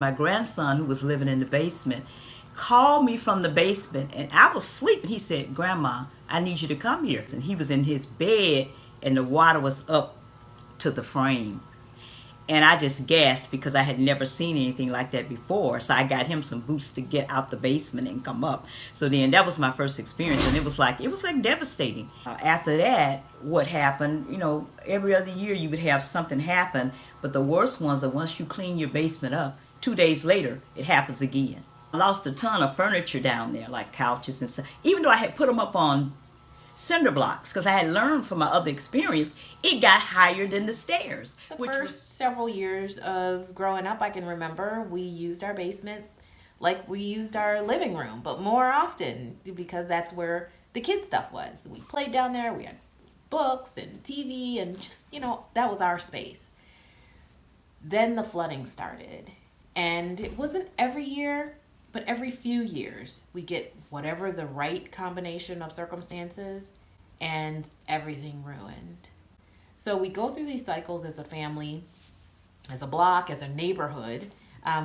My grandson, who was living in the basement, called me from the basement, and I was sleeping. He said, "Grandma, I need you to come here." And he was in his bed, and the water was up to the frame. And I just gasped because I had never seen anything like that before. So I got him some boots to get out the basement and come up. So then that was my first experience, and it was like devastating. After that, what happened? Every other year you would have something happen, but the worst ones are once you clean your basement up, 2 days later it happens again. I lost a ton of furniture down there, like couches and stuff. Even though I had put them up on cinder blocks, because I had learned from my other experience, it got higher than the stairs. The first several years of growing up, I can remember we used our basement like we used our living room, but more often because that's where the kid stuff was. We played down there, we had books and TV, and just, that was our space. Then the flooding started, and it wasn't every year, but every few years we get whatever the right combination of circumstances, and everything ruined. So we go through these cycles as a family, as a block, as a neighborhood,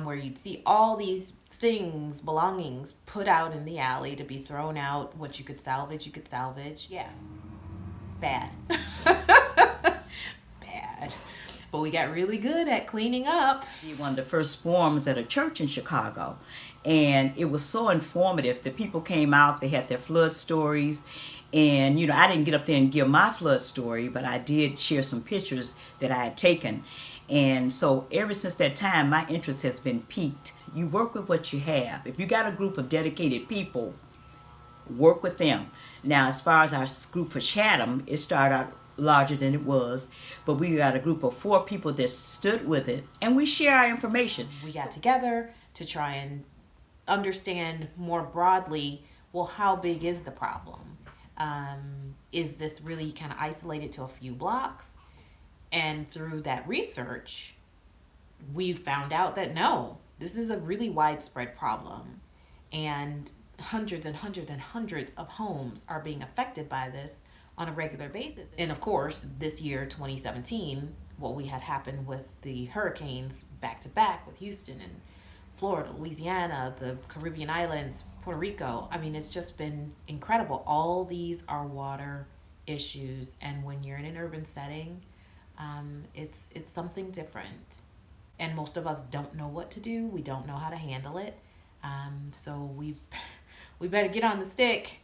where you'd see all these things, belongings put out in the alley to be thrown out. What you could salvage, you could salvage. Yeah. Bad. Bad. But we got really good at cleaning up. One of the first forums at a church in Chicago, and it was so informative. The people came out, they had their flood stories, and I didn't get up there and give my flood story, but I did share some pictures that I had taken. And so ever since that time, my interest has been piqued. You work with what you have. If you got a group of dedicated people, work with them. Now, as far as our group for Chatham, it started out larger than it was, but we got a group of 4 people that stood with it, and we share our information. We got together to try and understand more broadly, well, how big is the problem? Is this really kind of isolated to a few blocks? And through that research, we found out that no, this is a really widespread problem, and hundreds and hundreds and hundreds of homes are being affected by this on a regular basis. And of course, this year, 2017, what we had happened with the hurricanes back to back with Houston and Florida, Louisiana, the Caribbean islands, Puerto Rico. I mean, it's just been incredible. All these are water issues, and when you're in an urban setting, it's something different. And most of us don't know what to do. We don't know how to handle it. So we better get on the stick